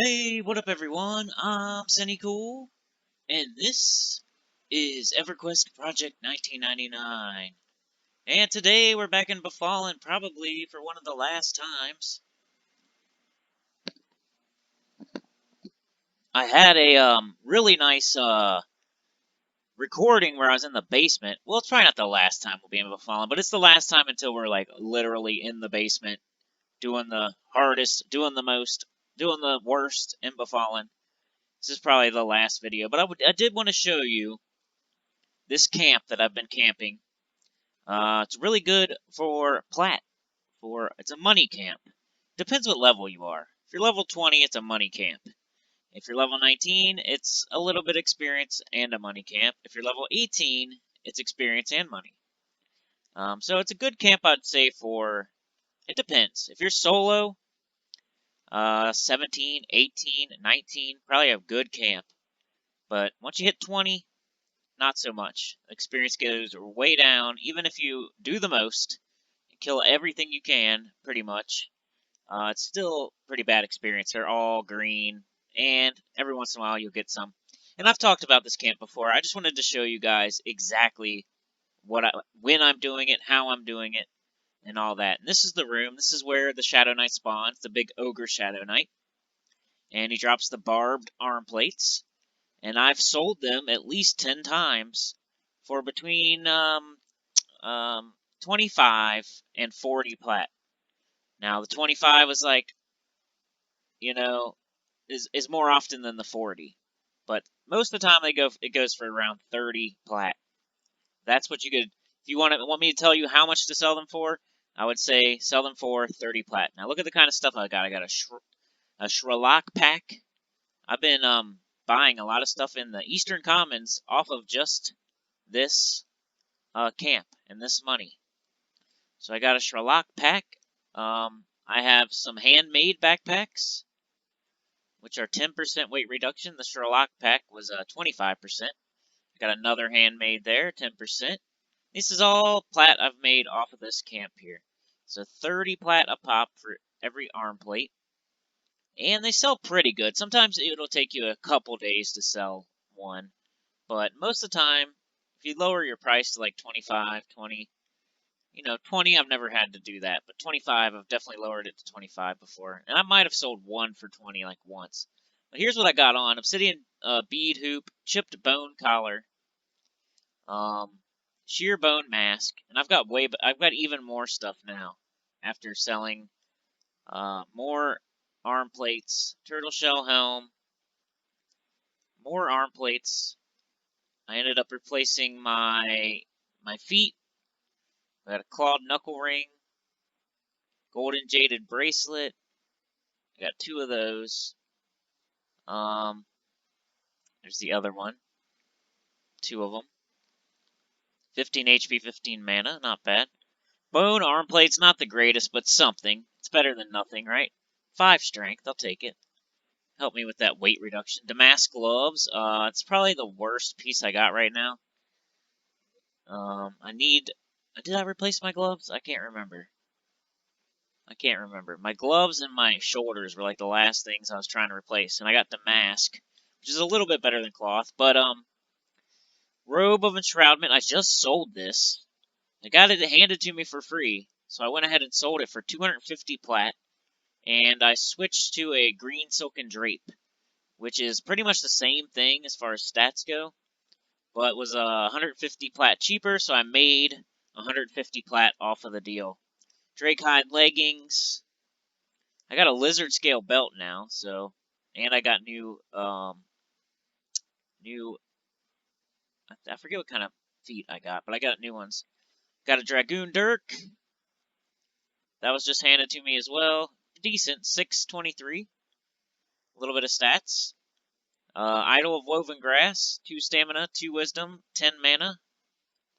Hey, what up everyone? I'm Cool, and this is Everquest Project 1999. And today we're back in Befallen, probably for one of the last times. I had a really nice recording where I was in the basement. Well, it's probably not the last time we'll be in Befallen, but it's the last time until we're like literally in the basement, doing the hardest, doing the most, doing the worst in Befallen. This is probably the last video, but I did want to show you this camp that I've been camping. It's really good for plat. It's a money camp. Depends what level you are. If you're level 20, it's a money camp. If you're level 19, it's a little bit experience and a money camp. If you're level 18, it's experience and money. So it's a good camp, I'd say, for. It depends. If you're solo, 17, 18, 19, probably a good camp. But once you hit 20, not so much. Experience goes way down, even if you do the most, kill everything you can, pretty much. It's still pretty bad experience. They're all green, and every once in a while you'll get some. And I've talked about this camp before. I just wanted to show you guys exactly when I'm doing it, how I'm doing it, and all that. And this is the room. This is where the Shadow Knight spawns, the big ogre Shadow Knight. And he drops the barbed arm plates. And I've sold them at least 10 times for between 25 and 40 plat. Now, the 25 is like, is more often than the 40. But most of the time it goes for around 30 plat. That's what you could, if you want me to tell you how much to sell them for, I would say sell them for 30 plat. Now look at the kind of stuff I got. I got a Shralock pack. I've been buying a lot of stuff in the Eastern Commons off of just this camp and this money. So I got a Shralock pack. I have some handmade backpacks, which are 10% weight reduction. The Sherlock pack was 25%. I got another handmade there, 10%. This is all plat I've made off of this camp here. So 30 plat a pop for every arm plate. And they sell pretty good. Sometimes it'll take you a couple days to sell one. But most of the time, if you lower your price to like 25, 20, 20, I've never had to do that, but 25, I've definitely lowered it to 25 before. And I might have sold one for 20 like once. But here's what I got on. Obsidian bead hoop, chipped bone collar, sheer bone mask, and I've got even more stuff now after selling more arm plates, turtle shell helm, more arm plates. I ended up replacing my feet. I got a clawed knuckle ring, golden jaded bracelet. I got 2 of those. There's the other one. 2 of them. 15 HP, 15 mana. Not bad. Bone arm plate's not the greatest, but something. It's better than nothing, right? 5 strength. I'll take it. Help me with that weight reduction. Damask gloves. It's probably the worst piece I got right now. Did I replace my gloves? I can't remember. My gloves and my shoulders were like the last things I was trying to replace, and I got the mask, which is a little bit better than cloth. But Robe of Enshroudment. I just sold this. I got it handed to me for free, so I went ahead and sold it for 250 plat, and I switched to a green silken drape, which is pretty much the same thing as far as stats go, but was 150 plat cheaper, so I made 150 plat off of the deal. Drake hide leggings. I got a lizard scale belt now, and I got I forget what kind of feet I got, but I got new ones. Got a Dragoon Dirk. That was just handed to me as well. Decent, 623. A little bit of stats. Idol of Woven Grass, 2 stamina, 2 wisdom, 10 mana.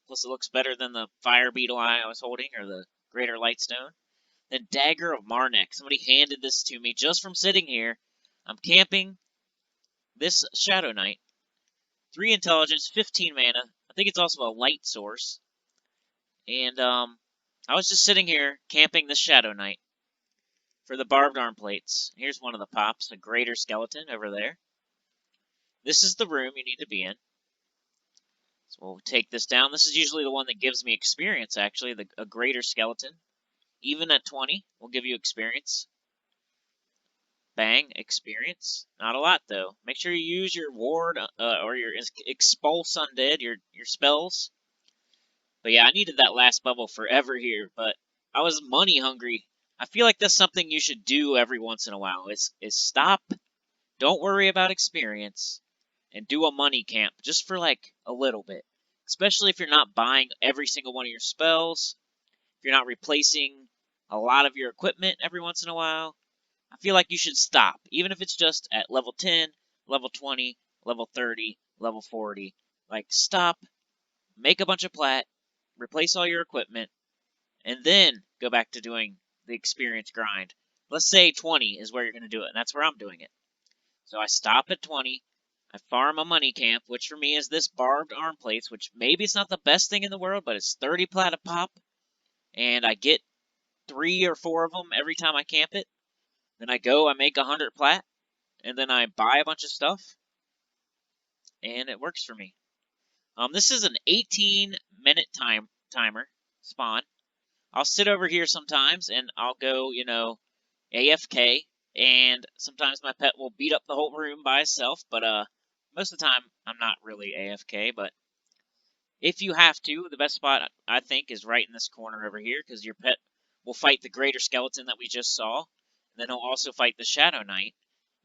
Plus it looks better than the Fire Beetle Eye I was holding, or the Greater Lightstone. Then Dagger of Marnek. Somebody handed this to me just from sitting here. I'm camping this Shadow Knight. 3 intelligence, 15 mana. I think it's also a light source. And I was just sitting here camping this Shadow Knight for the barbed arm plates. Here's one of the pops, a greater skeleton over there. This is the room you need to be in. So we'll take this down. This is usually the one that gives me experience, actually, a greater skeleton. Even at 20, will give you experience. Bang, experience. Not a lot, though. Make sure you use your ward or your expulse undead, your spells. But yeah, I needed that last bubble forever here, but I was money hungry. I feel like that's something you should do every once in a while, is stop, don't worry about experience, and do a money camp, just for like a little bit. Especially if you're not buying every single one of your spells, if you're not replacing a lot of your equipment every once in a while. I feel like you should stop, even if it's just at level 10, level 20, level 30, level 40. Like, stop, make a bunch of plat, replace all your equipment, and then go back to doing the experience grind. Let's say 20 is where you're going to do it, and that's where I'm doing it. So I stop at 20, I farm a money camp, which for me is this barbed arm plates, which maybe it's not the best thing in the world, but it's 30 plat a pop, and I get 3 or 4 of them every time I camp it. Then I go, I make 100 plat, and then I buy a bunch of stuff, and it works for me. This is an 18-minute timer spawn. I'll sit over here sometimes, and I'll go, AFK, and sometimes my pet will beat up the whole room by itself, but most of the time I'm not really AFK, but if you have to, the best spot, I think, is right in this corner over here, because your pet will fight the greater skeleton that we just saw, and then he'll also fight the Shadow Knight,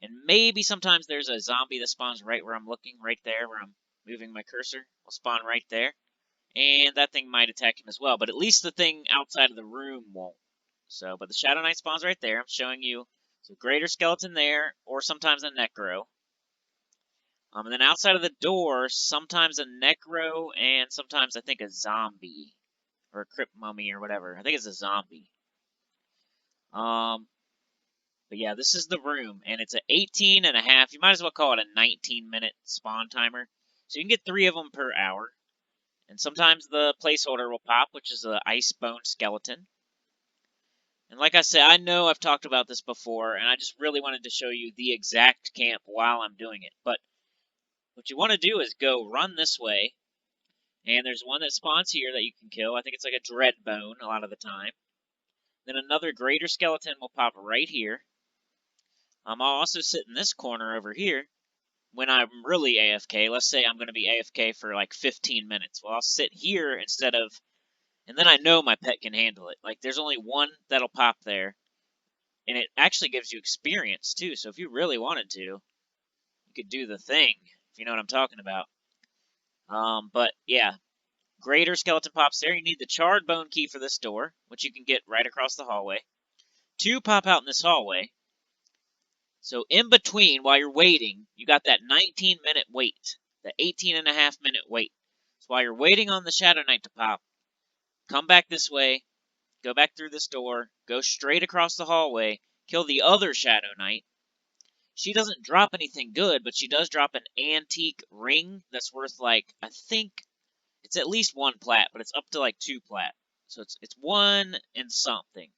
and maybe sometimes there's a zombie that spawns right where I'm looking, right there where I'm moving my cursor, will spawn right there, and that thing might attack him as well, but at least the thing outside of the room won't. So, but the Shadow Knight spawns right there. I'm showing you the greater skeleton there, or sometimes a Necro. And then outside of the door, sometimes a Necro, and sometimes I think a zombie, or a Crypt Mummy, or whatever. I think it's a zombie. But yeah, this is the room, and it's an 18 and a half. You might as well call it a 19-minute spawn timer. So you can get 3 of them per hour. And sometimes the placeholder will pop, which is an Iceberg Skeleton. And like I said, I know I've talked about this before, and I just really wanted to show you the exact camp while I'm doing it. But what you want to do is go run this way, and there's one that spawns here that you can kill. I think it's like a dread bone a lot of the time. Then another greater skeleton will pop right here. I'll also sit in this corner over here when I'm really AFK. Let's say I'm going to be AFK for like 15 minutes. Well, I'll sit here instead of... And then I know my pet can handle it. Like, there's only one that'll pop there. And it actually gives you experience, too. So if you really wanted to, you could do the thing, if you know what I'm talking about. But, yeah. Greater skeleton pops there. You need the charred bone key for this door, which you can get right across the hallway. 2 pop out in this hallway. So in between, while you're waiting, you got that 19-minute wait. The 18.5-minute wait. So while you're waiting on the Shadow Knight to pop, come back this way, go back through this door, go straight across the hallway, kill the other Shadow Knight. She doesn't drop anything good, but she does drop an antique ring that's worth, like, I think it's at least 1 plat, but it's up to like 2 plat. So it's 1 and something.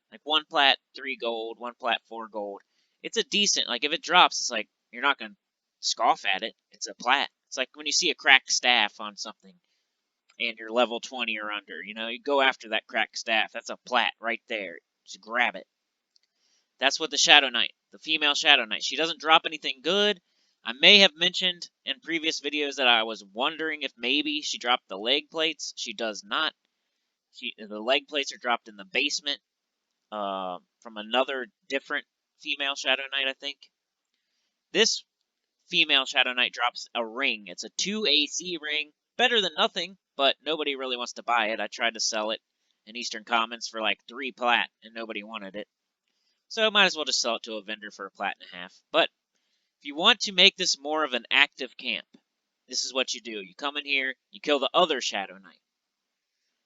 Like 1 plat, 3 gold, 1 plat, 4 gold. It's a decent, like if it drops, it's like, you're not going to scoff at it. It's a plat. It's like when you see a cracked staff on something and you're level 20 or under, you go after that cracked staff. That's a plat right there. Just grab it. That's what the Shadow Knight, the female Shadow Knight, she doesn't drop anything good. I may have mentioned in previous videos that I was wondering if maybe she dropped the leg plates. She does not. The leg plates are dropped in the basement from another different female Shadow Knight, I think. This female Shadow Knight drops a ring. It's a 2 AC ring. Better than nothing, but nobody really wants to buy it. I tried to sell it in Eastern Commons for like 3 plat, and nobody wanted it. So I might as well just sell it to a vendor for a plat and a half. But if you want to make this more of an active camp, this is what you do. You come in here, you kill the other Shadow Knight.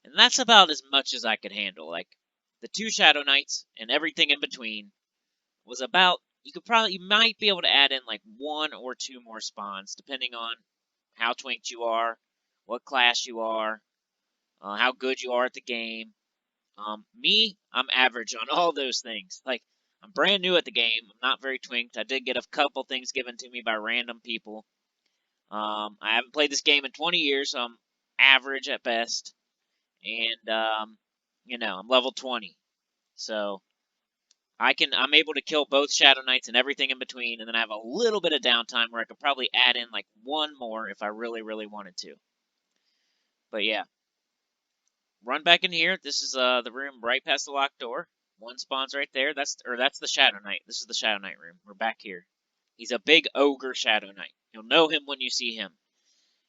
And that's about as much as I could handle. Like, the 2 Shadow Knights and everything in between was about... You might be able to add in like 1 or 2 more spawns, depending on how twinked you are, what class you are, how good you are at the game. Me, I'm average on all those things. Like, I'm brand new at the game. I'm not very twinked. I did get a couple things given to me by random people. I haven't played this game in 20 years, so I'm average at best. And, I'm level 20. So I'm able to kill both Shadow Knights and everything in between, and then I have a little bit of downtime where I could probably add in like one more if I really, really wanted to. But yeah. Run back in here. This is the room right past the locked door. One spawns right there. That's the Shadow Knight. This is the Shadow Knight room. We're back here. He's a big ogre Shadow Knight. You'll know him when you see him.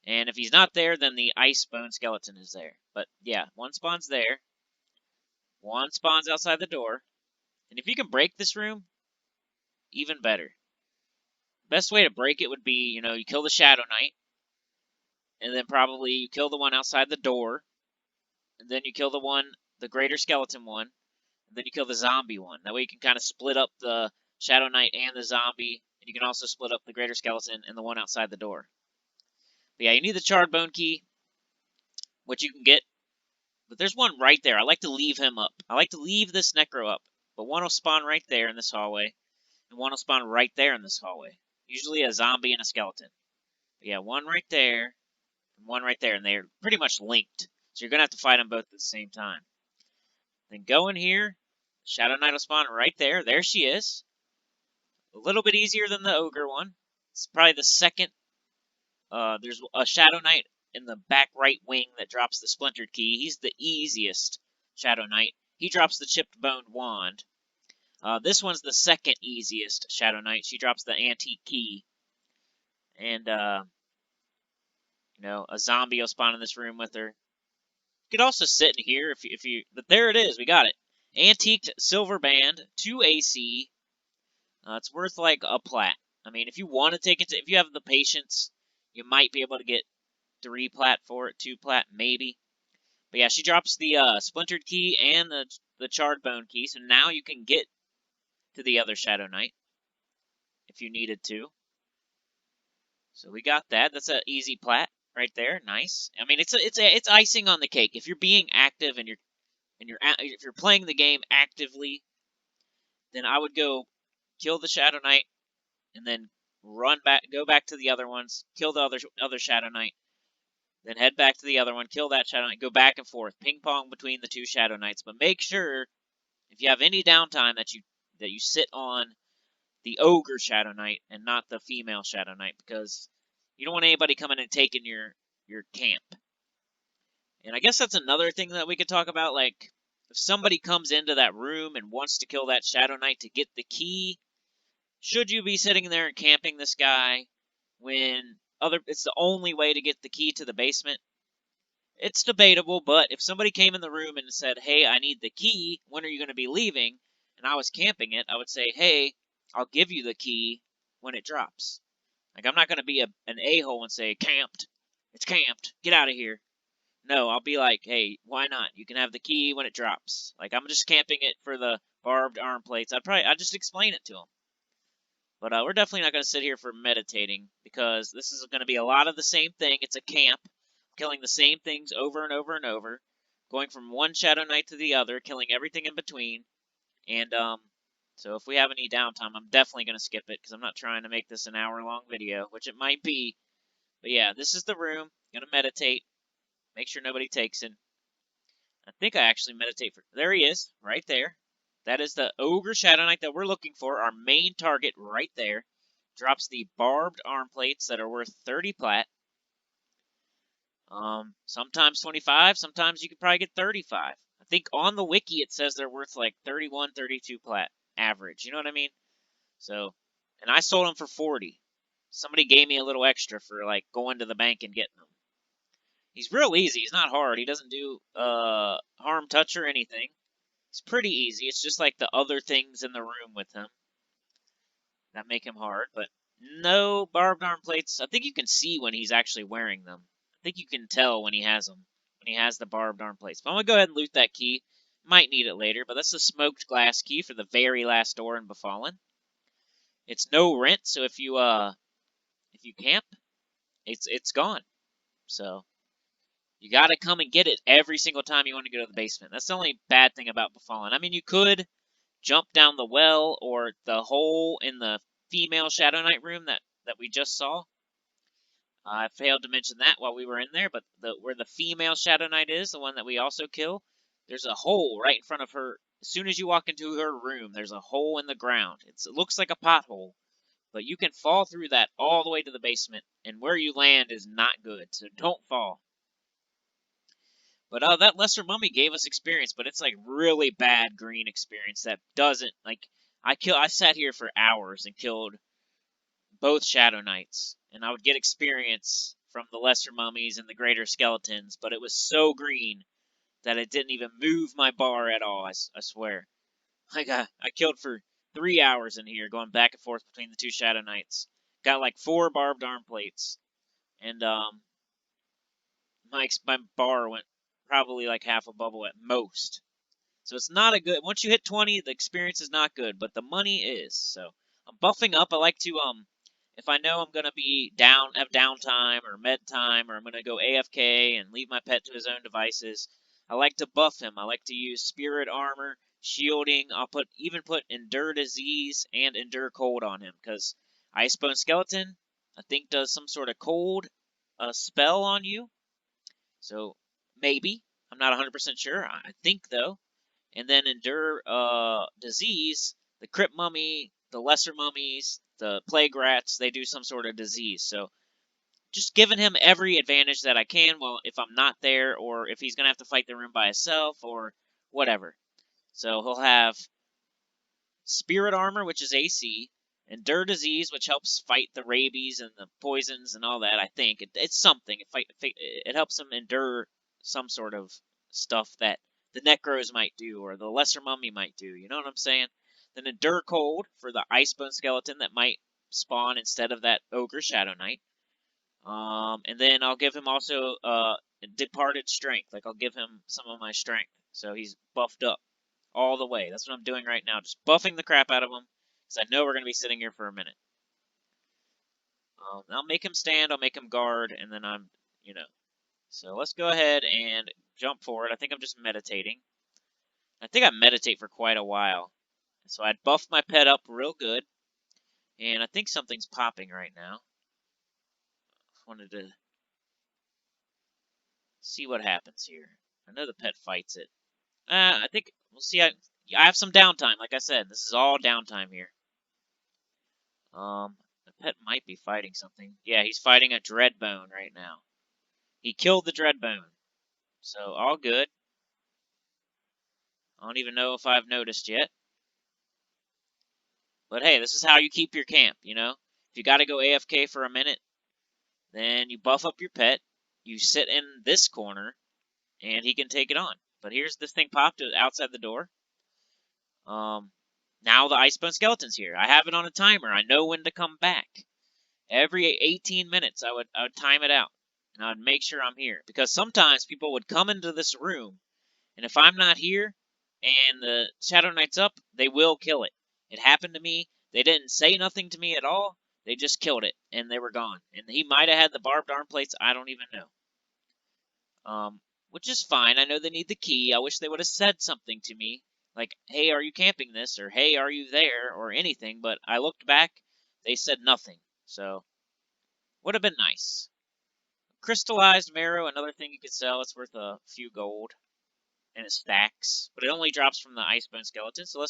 And if he's not there, then the Iceberg Skeleton is there. But yeah, one spawn's there. One spawns outside the door. And if you can break this room, even better. Best way to break it would be, you kill the Shadow Knight. And then probably you kill the one outside the door. And then you kill the Greater Skeleton one. And then you kill the zombie one. That way you can kind of split up the Shadow Knight and the zombie. And you can also split up the Greater Skeleton and the one outside the door. But yeah, you need the Charred Bone Key, which you can get. But there's one right there. I like to leave him up. I like to leave this Necro up. But one will spawn right there in this hallway. And one will spawn right there in this hallway. Usually a zombie and a skeleton. But yeah, one right there. And one right there. And they're pretty much linked. So you're going to have to fight them both at the same time. Then go in here. Shadow Knight will spawn right there. There she is. A little bit easier than the Ogre one. It's probably the second. There's a Shadow Knight in the back right wing that drops the Splintered Key. He's the easiest Shadow Knight. He drops the Chipped Boned Wand. This one's the second easiest Shadow Knight. She drops the Antique Key. And, a zombie will spawn in this room with her. You could also sit in here if you. But there it is. We got it. Antiqued Silver Band, 2 AC. It's worth like a plat. I mean, if you want to take it, if you have the patience, you might be able to get 3 plat for it, 2 plat maybe. But yeah, she drops the Splintered Key and the Charred Bone Key, so now you can get to the other Shadow Knight if you needed to. So we got that. That's an easy plat right there. Nice. I mean, it's icing on the cake. If you're being active and if you're playing the game actively, then I would go kill the Shadow Knight and then go back to the other ones, kill the other Shadow Knight, then head back to the other one, kill that Shadow Knight, go back and forth, ping pong between the 2 Shadow Knights. But make sure if you have any downtime that you sit on the Ogre Shadow Knight and not the female Shadow Knight, because you don't want anybody coming and taking your camp. And I guess that's another thing that we could talk about, like, if somebody comes into that room and wants to kill that Shadow Knight to get the key, should you be sitting there and camping this guy when it's the only way to get the key to the basement? It's debatable, but if somebody came in the room and said, hey, I need the key, when are you going to be leaving? And I was camping it, I would say, hey, I'll give you the key when it drops. Like, I'm not going to be an a-hole and say, camped. It's camped. Get out of here. No, I'll be like, hey, why not? You can have the key when it drops. Like, I'm just camping it for the barbed arm plates. I'd just explain it to them. But we're definitely not going to sit here for meditating, because this is going to be a lot of the same thing. It's a camp, killing the same things over and over and over, going from one Shadow Knight to the other, killing everything in between. And so if we have any downtime, I'm definitely going to skip it, because I'm not trying to make this an hour-long video, which it might be. But yeah, this is the room. Going to meditate. Make sure nobody takes it. I think I actually meditate for. There he is, right there. That is the Ogre Shadow Knight that we're looking for. Our main target right there. Drops the barbed arm plates that are worth 30 plat. Sometimes 25. Sometimes you could probably get 35. I think on the wiki it says they're worth like 31, 32 plat average. You know what I mean? So, and I sold them for 40. Somebody gave me a little extra for like going to the bank and getting them. He's real easy. He's not hard. He doesn't do harm, touch, or anything. It's pretty easy. It's just like the other things in the room with him that make him hard. But no barbed arm plates. I think you can see when he's actually wearing them. I think you can tell when he has them. When he has the barbed arm plates. But I'm going to go ahead and loot that key. Might need it later. But that's the smoked glass key for the very last door in Befallen. It's no rent. So if you camp, it's gone. So you got to come and get it every single time you want to go to the basement. That's the only bad thing about Befallen. I mean, you could jump down the well or the hole in the female Shadow Knight room that we just saw. I failed to mention that while we were in there, but where the female Shadow Knight is, the one that we also kill, there's a hole right in front of her. As soon as you walk into her room, there's a hole in the ground. It looks like a pothole, but you can fall through that all the way to the basement, and where you land is not good, so don't fall. But that Lesser Mummy gave us experience, but it's like really bad green experience that doesn't, like, I sat here for hours and killed both Shadow Knights, and I would get experience from the Lesser Mummies and the Greater Skeletons, but it was so green that it didn't even move my bar at all, I swear. I killed for 3 hours in here, going back and forth between the two Shadow Knights. Got like 4 barbed arm plates, and my bar went probably like half a bubble at most. So it's not a good. Once you hit 20, the experience is not good, but the money is. So I'm buffing up. I like to if I know I'm gonna be have downtime or med time, or I'm gonna go AFK and leave my pet to his own devices, I like to buff him. I like to use spirit armor, shielding. I'll even put endure disease and endure cold on him, because Iceberg Skeleton, I think, does some sort of cold spell on you. So maybe, I'm not 100% sure. I think though. And then endure disease. The Crypt Mummy, the Lesser Mummies, the Plague Rats, they do some sort of disease. So just giving him every advantage that I can, well, if I'm not there, or if he's going to have to fight the room by himself, or whatever. So he'll have Spirit Armor, which is AC, Endure Disease, which helps fight the rabies and the poisons and all that, I think. It's something. It helps him endure some sort of stuff that the Necros might do, or the Lesser Mummy might do. You know what I'm saying? Then Endure Cold for the Iceberg Skeleton that might spawn instead of that Ogre Shadow Knight. And then I'll give him also Departed Strength. Like, I'll give him some of my strength, so he's buffed up all the way. That's what I'm doing right now, just buffing the crap out of him, because I know we're going to be sitting here for a minute. I'll make him stand, I'll make him guard, and then So let's go ahead and jump forward. I think I'm just meditating. I think I meditate for quite a while. So I'd buff my pet up real good, and I think something's popping right now. Wanted to see what happens here. I know the pet fights it. I think we'll see. I have some downtime, like I said. This is all downtime here. The pet might be fighting something. Yeah, he's fighting a Dreadbone right now. He killed the Dreadbone. So, all good. I don't even know if I've noticed yet. But hey, this is how you keep your camp, you know? If you gotta go AFK for a minute, then you buff up your pet, you sit in this corner, and he can take it on. But here's this thing popped outside the door. Now the Iceberg Skeleton's here. I have it on a timer. I know when to come back. Every 18 minutes, I would time it out, and I would make sure I'm here. Because sometimes people would come into this room, and if I'm not here, and the Shadow Knight's up, they will kill it. It happened to me. They didn't say nothing to me at all. They just killed it, and they were gone. And he might have had the barbed arm plates. I don't even know. Which is fine. I know they need the key. I wish they would have said something to me, like, hey, are you camping this? Or, hey, are you there? Or anything. But I looked back. They said nothing. So, would have been nice. Crystallized Marrow, another thing you could sell. It's worth a few gold. And it stacks. But it only drops from the Iceberg Skeleton. So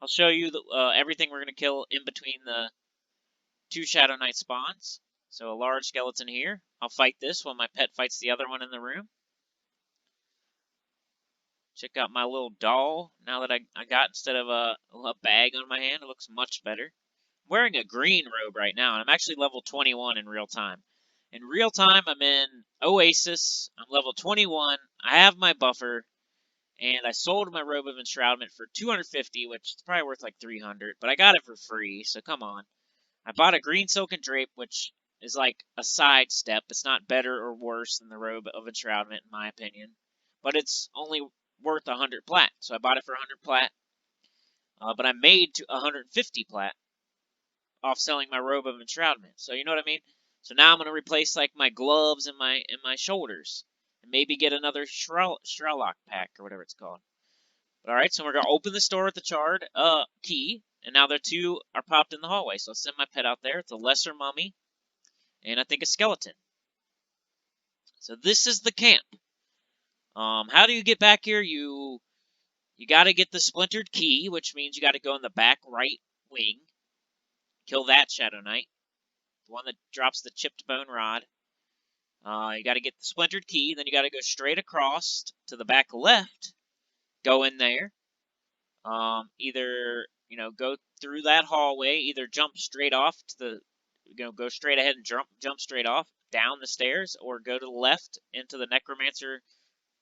I'll show you everything we're going to kill in between the 2 Shadow Knight spawns. So a large skeleton here. I'll fight this while my pet fights the other one in the room. Check out my little doll. Now that I got, instead of a bag on my hand, it looks much better. I'm wearing a green robe right now, and I'm actually level 21 in real time. In real time, I'm in Oasis. I'm level 21. I have my buffer, and I sold my robe of enshroudment for 250, which is probably worth like 300, but I got it for free, so come on. I bought a green silken drape, which is like a side step. It's not better or worse than the robe of enshroudment, in my opinion, but it's only worth 100 plat, so I bought it for 100 plat. But I made to 150 plat off selling my robe of enshroudment. So you know what I mean? So now I'm gonna replace like my gloves and my shoulders, and maybe get another Shralock pack or whatever it's called. Alright, so we're going to open the door with the charred key, and now the two are popped in the hallway. So I'll send my pet out there. It's a lesser mummy, and I think a skeleton. So this is the camp. How do you get back here? You got to get the splintered key, which means you got to go in the back right wing. Kill that Shadow Knight, the one that drops the chipped bone rod. You got to get the splintered key, then you got to go straight across to the back left. Go in there. Either go through that hallway, either jump straight off to the go straight ahead and jump straight off down the stairs, or go to the left into the Necromancer,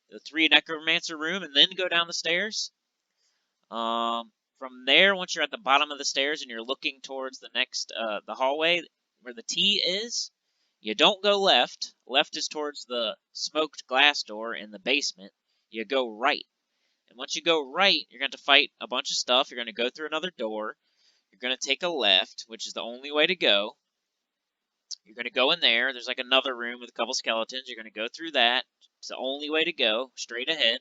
the 3 Necromancer room, and then go down the stairs. From there, once you're at the bottom of the stairs and you're looking towards the next the hallway where the T is, you don't go left. Left is towards the smoked glass door in the basement. You go right. And once you go right, you're going to fight a bunch of stuff. You're going to go through another door. You're going to take a left, which is the only way to go. You're going to go in there. There's like another room with a couple skeletons. You're going to go through that. It's the only way to go, straight ahead.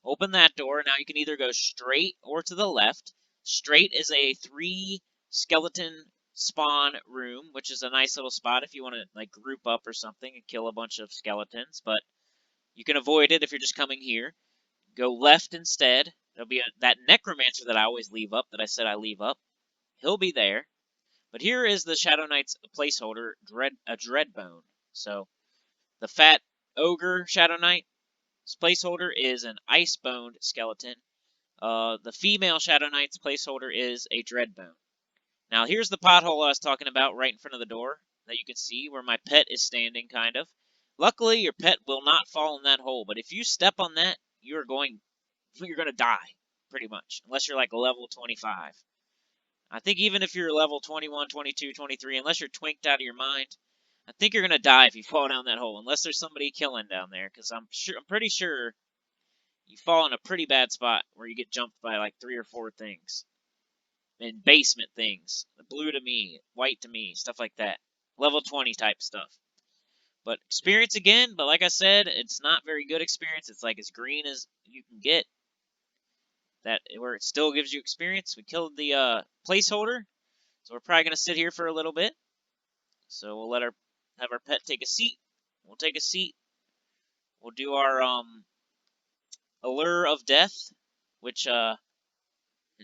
Open that door. Now you can either go straight or to the left. Straight is a 3 skeleton spawn room, which is a nice little spot if you want to like group up or something and kill a bunch of skeletons. But you can avoid it if you're just coming here. Go left instead. There'll be that Necromancer that I always leave up, that I said I leave up. He'll be there. But here is the Shadow Knight's placeholder, a Dreadbone. So the fat ogre Shadow Knight's placeholder is an ice-boned skeleton. The female Shadow Knight's placeholder is a Dreadbone. Now here's the pothole I was talking about right in front of the door that you can see where my pet is standing, kind of. Luckily, your pet will not fall in that hole, but if you step on that, you're going to die, pretty much, unless you're like level 25. I think even if you're level 21, 22, 23, unless you're twinked out of your mind, I think you're going to die if you fall down that hole, unless there's somebody killing down there, because I'm pretty sure you fall in a pretty bad spot where you get jumped by like 3 or 4 things. And basement things. Blue to me, white to me, stuff like that. Level 20 type stuff. But experience again, but like I said, it's not very good experience. It's like as green as you can get. That where it still gives you experience. We killed the placeholder, so we're probably gonna sit here for a little bit. So we'll have our pet take a seat. We'll take a seat. We'll do our allure of death, which and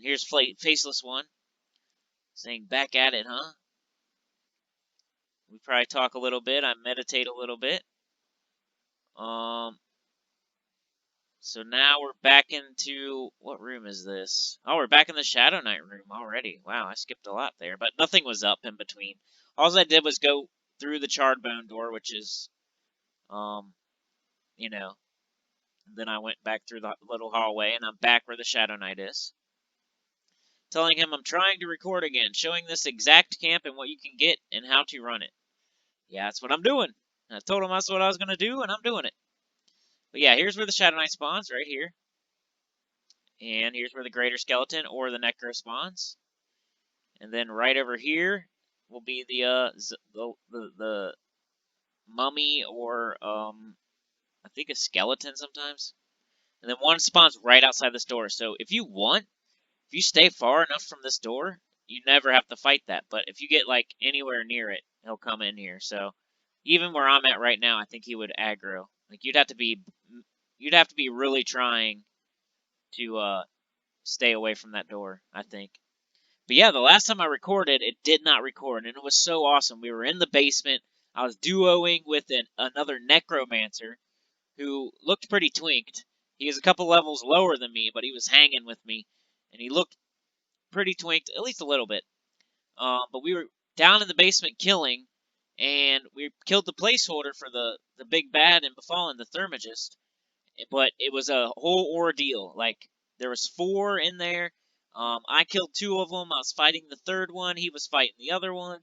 here's Faceless One saying back at it, huh? We probably talk a little bit. I meditate a little bit. So now we're back into, what room is this? Oh, we're back in the Shadow Knight room already. Wow, I skipped a lot there, but nothing was up in between. All I did was go through the charred bone door, which is, then I went back through the little hallway, and I'm back where the Shadow Knight is. Telling him I'm trying to record again, showing this exact camp and what you can get and how to run it. Yeah, that's what I'm doing. I told him that's what I was going to do, and I'm doing it. But yeah, here's where the Shadow Knight spawns, right here. And here's where the Greater Skeleton or the Necro spawns. And then right over here will be the mummy or, I think a skeleton sometimes. And then one spawns right outside this door. So if you stay far enough from this door, you never have to fight that. But if you get, like, anywhere near it, he'll come in here. So even where I'm at right now, I think he would aggro. Like, you'd have to be really trying to stay away from that door, I think. But yeah, the last time I recorded, it did not record, and it was so awesome. We were in the basement. I was duoing with another Necromancer who looked pretty twinked. He was a couple levels lower than me, but he was hanging with me, and he looked pretty twinked, at least a little bit. But we were down in the basement killing, and we killed the placeholder for the big bad and Befallen, the Thermagist. But it was a whole ordeal. Like, there was 4 in there. I killed 2 of them. I was fighting the third one. He was fighting the other one.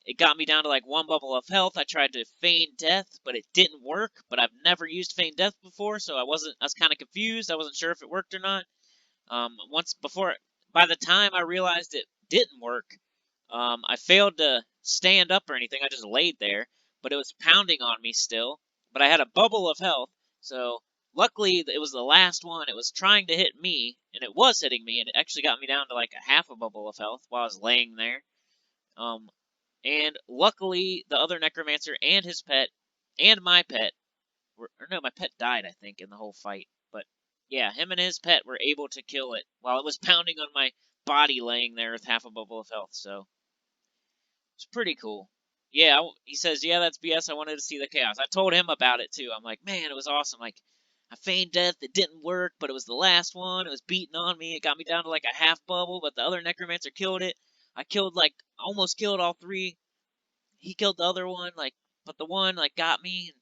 It got me down to like 1 bubble of health. I tried to feign death, but it didn't work. But I've never used feign death before, so I was kind of confused. I wasn't sure if it worked or not. By the time I realized it didn't work, I failed to stand up or anything. I just laid there, but it was pounding on me still. But I had a bubble of health, so luckily, it was the last one. It was trying to hit me, and it was hitting me, and it actually got me down to like a half a bubble of health while I was laying there. Um, and luckily, the other Necromancer and his pet and my pet or no, my pet died, I think, in the whole fight. But yeah, him and his pet were able to kill it while it was pounding on my body laying there with half a bubble of health. So it's pretty cool. Yeah, he says, yeah, that's BS. I wanted to see the chaos. I told him about it too. I'm like, man, it was awesome. Like, I feigned death. It didn't work, but it was the last one. It was beating on me. It got me down to like a half bubble, but the other Necromancer killed it. I killed like almost killed all three. He killed the other one, like, but the one like got me. And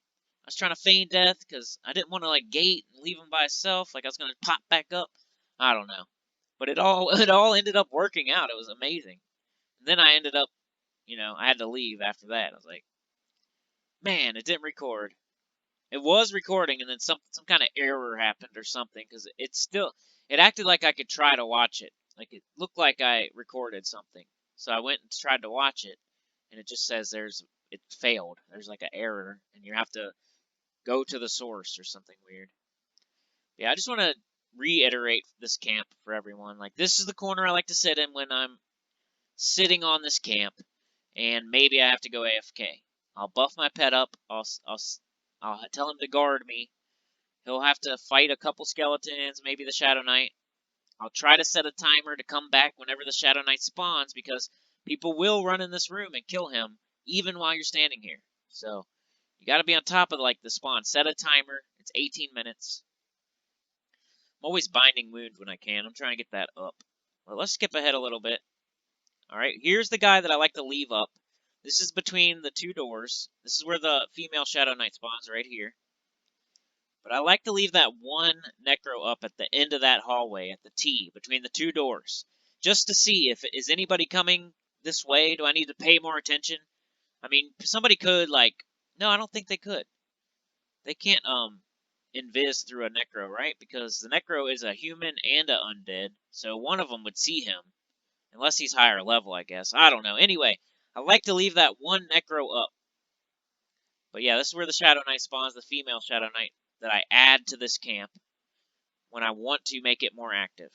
I was trying to feign death because I didn't want to like gate and leave him by himself. Like I was gonna pop back up. I don't know, but it all it all ended up working out. It was amazing. And then I ended up, I had to leave after that. I was like, man, it didn't record. It was recording, and then some kind of error happened or something because it acted like I could try to watch it. Like it looked like I recorded something. So I went and tried to watch it, and it just says it failed. There's like an error, and you have to go to the source or something weird. Yeah, I just want to reiterate this camp for everyone. Like this is the corner I like to sit in when I'm sitting on this camp, and maybe I have to go AFK. I'll buff my pet up. I'll tell him to guard me. He'll have to fight a couple skeletons, maybe the Shadow Knight. I'll try to set a timer to come back whenever the Shadow Knight spawns because people will run in this room and kill him even while you're standing here. So you got to be on top of like the spawn. Set a timer. It's 18 minutes. I'm always binding wound when I can. I'm trying to get that up. Well, let's skip ahead a little bit. All right, here's the guy that I like to leave up. This is between the two doors. This is where the female Shadow Knight spawns, right here. But I like to leave that one Necro up at the end of that hallway, at the T, between the two doors. Just to see if, is anybody coming this way? Do I need to pay more attention? I mean, somebody could, like, no, I don't think they could. They can't, invis through a Necro, right? Because the Necro is a human and a undead, so one of them would see him. Unless he's higher level, I guess. I don't know. Anyway, I like to leave that one Necro up. But yeah, this is where the Shadow Knight spawns, the female Shadow Knight that I add to this camp when I want to make it more active.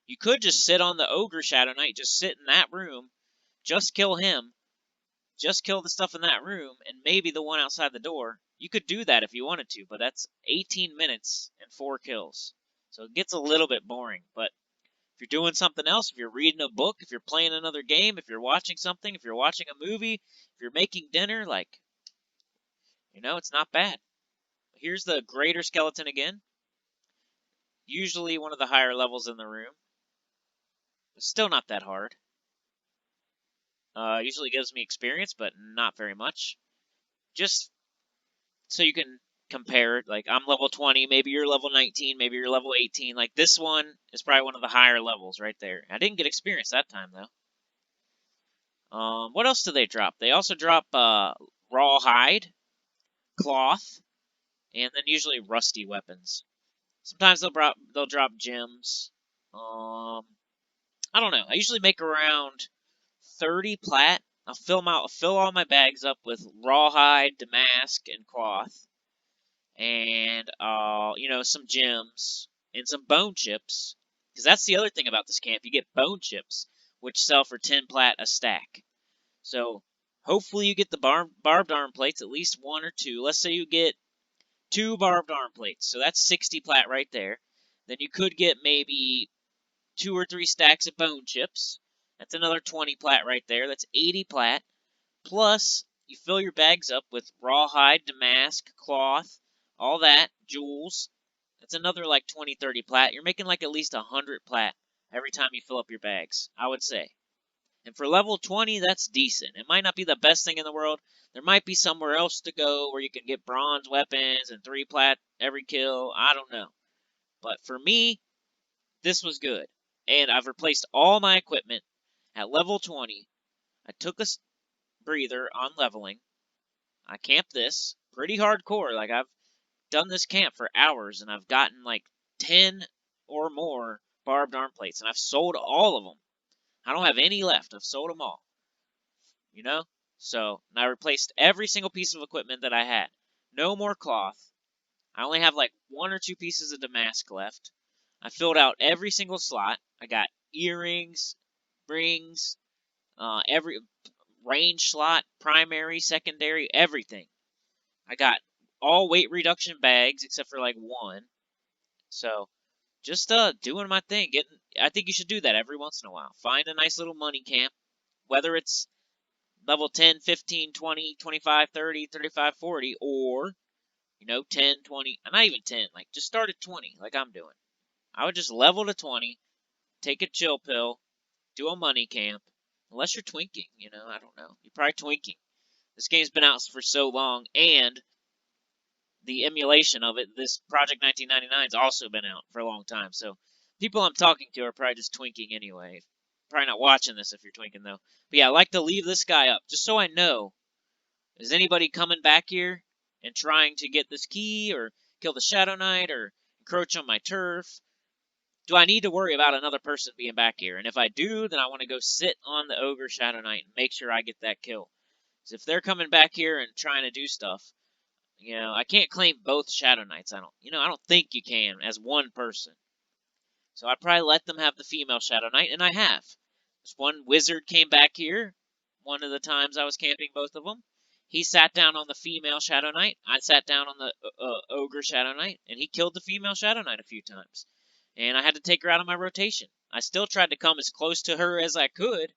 You could just sit on the Ogre Shadow Knight, just sit in that room, just kill him, just kill the stuff in that room, and maybe the one outside the door. You could do that if you wanted to, but that's 18 minutes and 4 kills. So it gets a little bit boring, but if you're doing something else, if you're reading a book, if you're playing another game, if you're watching something, if you're watching a movie, if you're making dinner, like, it's not bad. Here's the Greater Skeleton again. Usually one of the higher levels in the room. But still not that hard. Usually gives me experience, but not very much. Just so you can compare. Like, I'm level 20, maybe you're level 19, maybe you're level 18. Like, this one is probably one of the higher levels right there. I didn't get experience that time, though. What else do they drop? They also drop raw hide, cloth, and then usually rusty weapons. Sometimes they'll drop gems. I don't know. I usually make around 30 plat. I'll fill all my bags up with rawhide, damask, and cloth, and some gems and some bone chips. Because that's the other thing about this camp. You get bone chips, which sell for 10 plat a stack. So hopefully you get the barbed arm plates, at least one or two. Let's say you get 2 barbed arm plates, so that's 60 plat right there. Then you could get maybe 2 or 3 stacks of bone chips. That's another 20 plat right there. That's 80 plat. Plus, you fill your bags up with rawhide, damask, cloth, all that, jewels. That's another like 20, 30 plat. You're making like at least 100 plat every time you fill up your bags, I would say. And for level 20, that's decent. It might not be the best thing in the world. There might be somewhere else to go where you can get bronze weapons and 3 plat every kill. I don't know. But for me, this was good. And I've replaced all my equipment at level 20. I took a breather on leveling. I camped this pretty hardcore. Like, I've done this camp for hours, and I've gotten like 10 or more barbed arm plates, and I've sold all of them. I don't have any left. I've sold them all. So, and I replaced every single piece of equipment that I had. No more cloth. I only have like 1 or 2 pieces of damask left. I filled out every single slot. I got earrings, rings, every range slot, primary, secondary, everything. I got all weight reduction bags except for like 1. So just doing my thing. I think you should do that every once in a while. Find a nice little money camp, whether it's level 10, 15, 20, 25, 30, 35, 40, or 10, 20, not even 10, like just start at 20 like I'm doing. I would just level to 20, take a chill pill, do a money camp, unless you're twinking, I don't know. You're probably twinking. This game's been out for so long, and the emulation of it, this Project 1999's also been out for a long time, so people I'm talking to are probably just twinking anyway. Probably not watching this if you're twinking, though. But yeah, I like to leave this guy up, just so I know, is anybody coming back here and trying to get this key, or kill the Shadow Knight, or encroach on my turf? Do I need to worry about another person being back here? And if I do, then I want to go sit on the Ogre Shadow Knight and make sure I get that kill. Because if they're coming back here and trying to do stuff, I can't claim both Shadow Knights. I don't think you can as one person. So I'd probably let them have the female Shadow Knight, and I have. This one wizard came back here one of the times I was camping both of them. He sat down on the female Shadow Knight. I sat down on the Ogre Shadow Knight, and he killed the female Shadow Knight a few times. And I had to take her out of my rotation. I still tried to come as close to her as I could.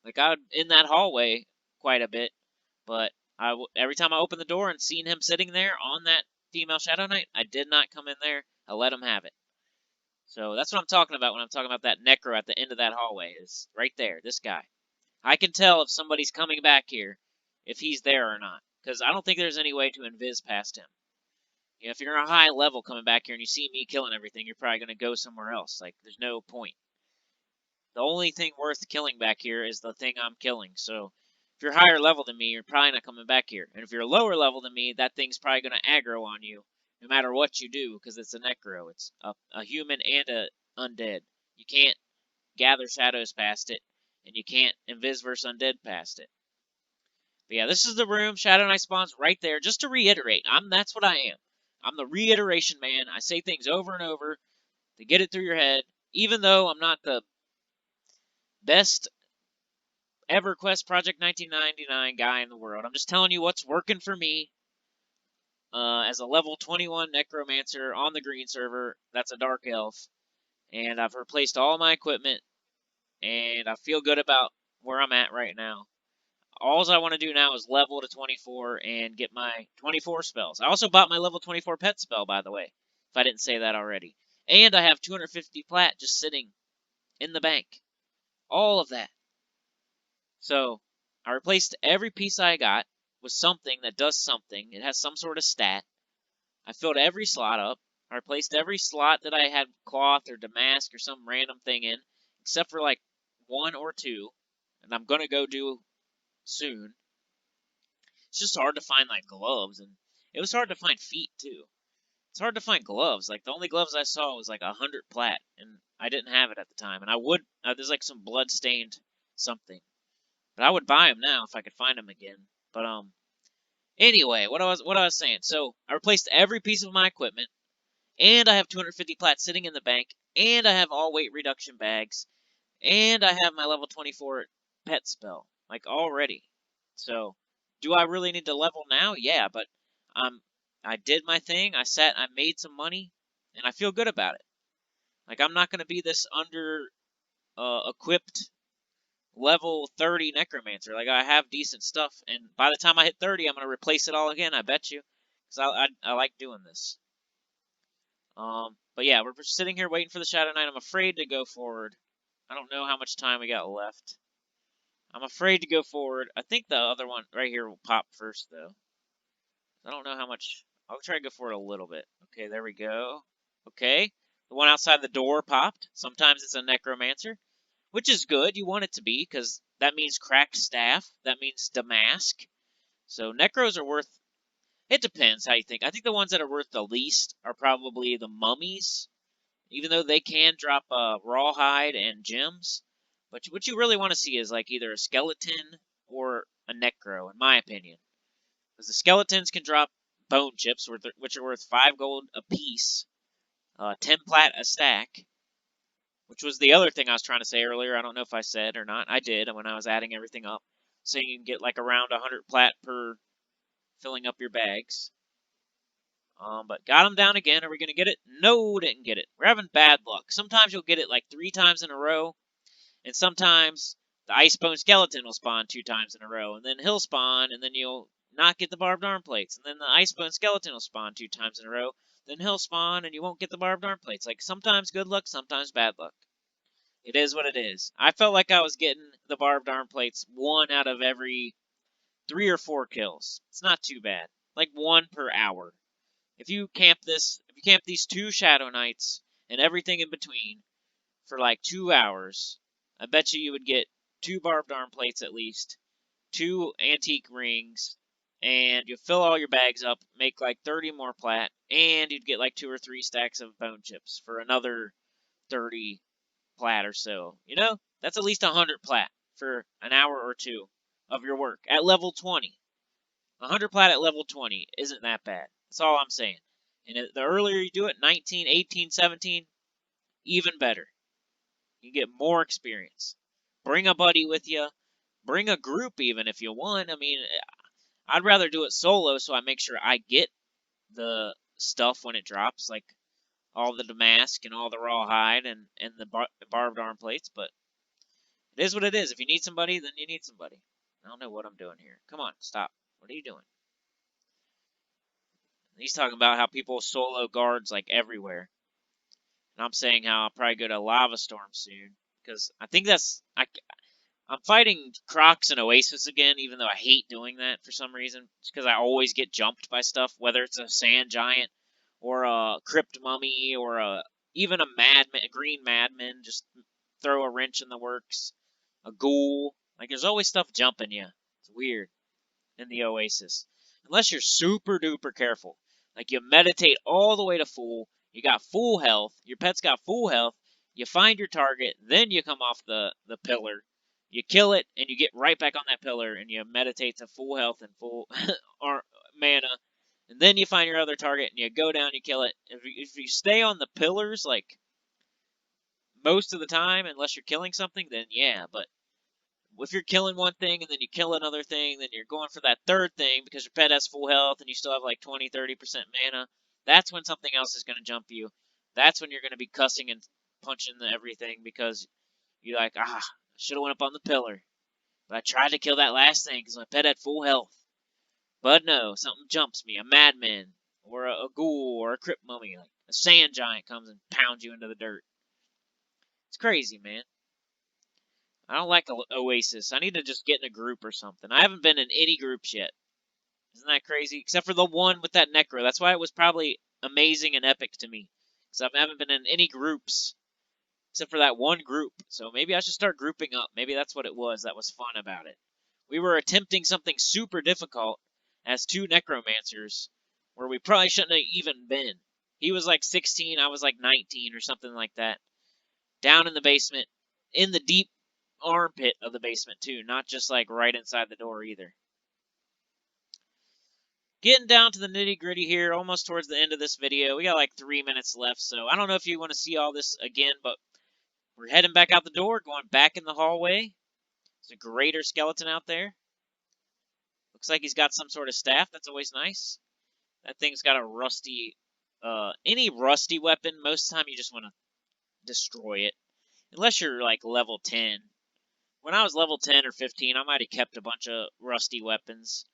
Like, I was in that hallway quite a bit. But every time I opened the door and seen him sitting there on that female Shadow Knight, I did not come in there. I let him have it. So that's what I'm talking about when I'm talking about that Necro at the end of that hallway. Is right there, this guy. I can tell if somebody's coming back here, if he's there or not. Because I don't think there's any way to invis past him. If you're a high level coming back here and you see me killing everything, you're probably going to go somewhere else. Like, there's no point. The only thing worth killing back here is the thing I'm killing. So if you're higher level than me, you're probably not coming back here. And if you're lower level than me, that thing's probably going to aggro on you no matter what you do, because it's a Necro. It's a human and a undead. You can't gather shadows past it, and you can't invis-verse undead past it. But yeah, this is the room. Shadow Knight spawns right there. Just to reiterate, that's what I am. I'm the reiteration man. I say things over and over to get it through your head, even though I'm not the best Everquest Project 1999 guy in the world. I'm just telling you what's working for me as a level 21 Necromancer on the green server. That's a Dark Elf. And I've replaced all my equipment, and I feel good about where I'm at right now. All I want to do now is level to 24 and get my 24 spells. I also bought my level 24 pet spell, by the way, if I didn't say that already. And I have 250 plat just sitting in the bank. All of that. So, I replaced every piece I got with something that does something. It has some sort of stat. I filled every slot up. I replaced every slot that I had cloth or damask or some random thing in, except for like 1 or 2. And I'm going to go do soon. It's just hard to find like gloves, and it was hard to find feet too. It's hard to find gloves. Like the only gloves I saw was like 100 plat, and I didn't have it at the time. And I would there's like some blood stained something, but I would buy them now if I could find them again. But anyway, what I was saying. So I replaced every piece of my equipment, and I have 250 plat sitting in the bank, and I have all weight reduction bags, and I have my level 24 pet spell like already. So do I really need to level now? Yeah, but I did my thing. I made some money, and I feel good about it. Like, I'm not going to be this under equipped level 30 Necromancer. Like, I have decent stuff, and by the time I hit 30, I'm going to replace it all again, I bet you. Because I like doing this. But yeah, we're sitting here waiting for the Shadow Knight. I'm afraid to go forward. I don't know how much time we got left. I'm afraid to go forward. I think the other one right here will pop first, though. I don't know how much. I'll try to go forward a little bit. Okay, there we go. Okay. The one outside the door popped. Sometimes it's a Necromancer, which is good. You want it to be, because that means cracked staff. That means damask. So Necros are worth... It depends how you think. I think the ones that are worth the least are probably the mummies, even though they can drop rawhide and gems. But what you really want to see is like either a skeleton or a necro, in my opinion. Because the skeletons can drop bone chips, which are worth 5 gold a piece, 10 plat a stack, which was the other thing I was trying to say earlier. I don't know if I said or not. I did when I was adding everything up. So you can get like around 100 plat per filling up your bags. But got them down again. Are we going to get it? No, didn't get it. We're having bad luck. Sometimes you'll get it like 3 times in a row, and sometimes the Iceberg Skeleton will spawn 2 times in a row, and then he'll spawn, and then you'll not get the barbed arm plates, and then the Iceberg Skeleton will spawn 2 times in a row, then he'll spawn, and you won't get the barbed arm plates. Like, sometimes good luck, sometimes bad luck. It is what it is. I felt like I was getting the barbed arm plates 1 out of every 3 or 4 kills. It's not too bad. Like 1 per hour. If you camp these 2 Shadow Knights and everything in between for like 2 hours, I bet you would get 2 barbed arm plates at least, 2 antique rings, and you fill all your bags up, make like 30 more plat, and you'd get like 2 or 3 stacks of bone chips for another 30 plat or so. You know, that's at least 100 plat for an hour or 2 of your work at level 20. 100 plat at level 20 isn't that bad. That's all I'm saying. And the earlier you do it, 19, 18, 17, even better. You get more experience. Bring a buddy with you. Bring a group even if you want. I mean, I'd rather do it solo so I make sure I get the stuff when it drops, like all the damask and all the rawhide and the barbed arm plates, but it is what it is. If you need somebody, then you need somebody. I don't know what I'm doing here. Come on, stop. What are you doing? He's talking about how people solo guards like everywhere. And I'm saying how I'll probably go to Lava Storm soon. Because I think I'm fighting Crocs and Oasis again, even though I hate doing that for some reason. It's because I always get jumped by stuff, whether it's a sand giant or a crypt mummy or even a green madman. Just throw a wrench in the works. A ghoul. Like, there's always stuff jumping you. It's weird in the Oasis. Unless you're super duper careful. Like, you meditate all the way to full. You got full health. Your pet's got full health. You find your target. Then you come off the pillar. You kill it, and you get right back on that pillar, and you meditate to full health and full mana. And then you find your other target, and you go down, you kill it. If you stay on the pillars, like, most of the time, unless you're killing something, then yeah, but if you're killing one thing and then you kill another thing, then you're going for that third thing because your pet has full health and you still have like 20-30% mana, that's when something else is going to jump you. That's when you're going to be cussing and punching everything because you're like, I should have went up on the pillar. But I tried to kill that last thing because my pet had full health. But no, something jumps me. A madman or a ghoul or a crypt mummy. Like a sand giant comes and pounds you into the dirt. It's crazy, man. I don't like Oasis. I need to just get in a group or something. I haven't been in any groups yet. Isn't that crazy? Except for the one with that Necro. That's why it was probably amazing and epic to me. Because I haven't been in any groups. Except for that one group. So maybe I should start grouping up. Maybe that's what it was that was fun about it. We were attempting something super difficult as 2 Necromancers. Where we probably shouldn't have even been. He was like 16, I was like 19 or something like that. Down in the basement. In the deep armpit of the basement too, not just like right inside the door either. Getting down to the nitty gritty here, almost towards the end of this video. We got like 3 minutes left, so I don't know if you want to see all this again, but we're heading back out the door, going back in the hallway. There's a greater skeleton out there. Looks like he's got some sort of staff. That's always nice. That thing's got a rusty, any rusty weapon, most of the time you just want to destroy it. Unless you're like level 10. When I was level 10 or 15, I might have kept a bunch of rusty weapons.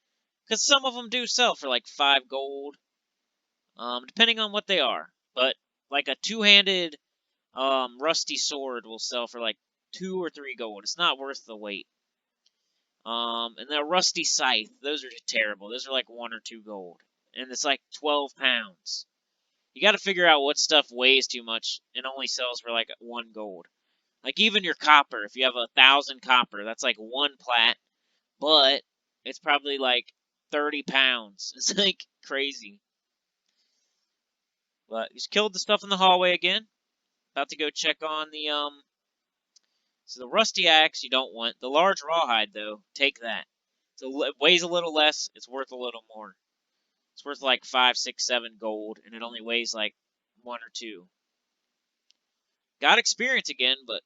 Because some of them do sell for like 5 gold. Depending on what they are. But like a 2-handed rusty sword will sell for like 2 or 3 gold. It's not worth the wait. And the rusty scythe, those are terrible. Those are like 1 or 2 gold. And it's like 12 pounds. You got to figure out what stuff weighs too much and only sells for like 1 gold. Like even your copper, if you have 1,000 copper, that's like 1 plat, but it's probably like 30 pounds. It's like crazy. But he's killed the stuff in the hallway again. About to go check on the so the rusty axe you don't want. The large rawhide though, take that. So it weighs a little less, it's worth a little more. It's worth like 5, 6, 7 gold, and it only weighs like 1 or 2. Got experience again, but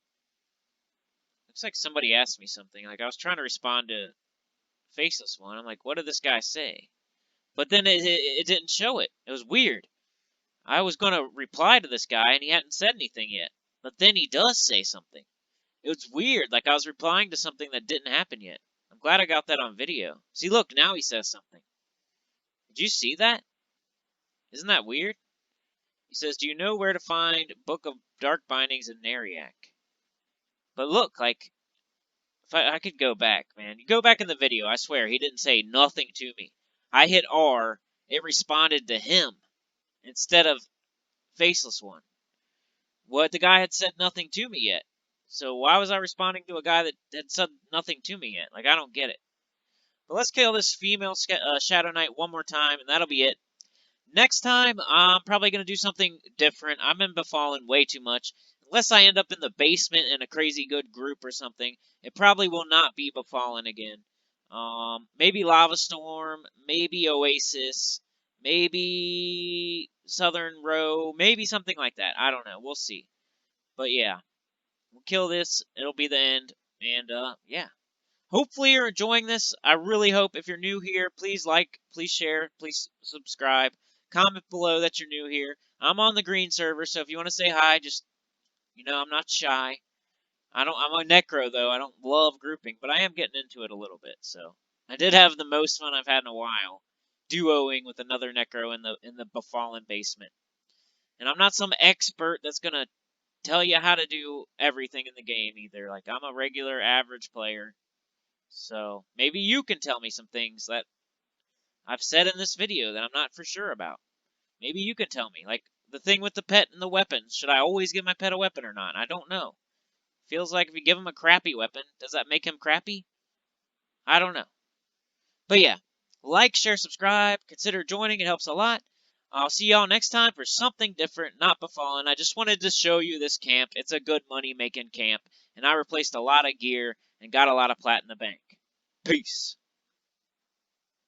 looks like somebody asked me something. Like, I was trying to respond to Faceless One. I'm like, what did this guy say? But then it didn't show it. It was weird. I was going to reply to this guy, and he hadn't said anything yet. But then he does say something. It was weird. Like, I was replying to something that didn't happen yet. I'm glad I got that on video. See, look, now he says something. Did you see that? Isn't that weird? He says, do you know where to find Book of Dark Bindings in Neriak? But look, like, if I could go back, man. You go back in the video, I swear, he didn't say nothing to me. I hit R, it responded to him instead of Faceless One. What, the guy had said nothing to me yet. So why was I responding to a guy that had said nothing to me yet? Like, I don't get it. But let's kill this female Shadow Knight one more time, and that'll be it. Next time, I'm probably going to do something different. I'm in Befallen way too much. Unless I end up in the basement in a crazy good group or something, it probably will not be Befallen again. Maybe Lava Storm, maybe Oasis, maybe Southern Row, maybe something like that. I don't know. We'll see. But yeah, we'll kill this. It'll be the end. And yeah. Hopefully you're enjoying this. I really hope. If you're new here, please like, please share, please subscribe. Comment below that you're new here. I'm on the green server, so if you want to say hi, just, I'm not shy. I'm a necro though. I don't love grouping, but I am getting into it a little bit. So I did have the most fun I've had in a while, duoing with another necro in the Befallen basement. And I'm not some expert that's gonna tell you how to do everything in the game either. Like, I'm a regular average player. So maybe you can tell me some things that I've said in this video that I'm not for sure about. Maybe you can tell me. Like the thing with the pet and the weapons. Should I always give my pet a weapon or not? I don't know. Feels like if you give him a crappy weapon, does that make him crappy? I don't know. But yeah, like, share, subscribe. Consider joining. It helps a lot. I'll see y'all next time for something different, not Befallen. I just wanted to show you this camp. It's a good money-making camp. And I replaced a lot of gear and got a lot of plat in the bank. Peace.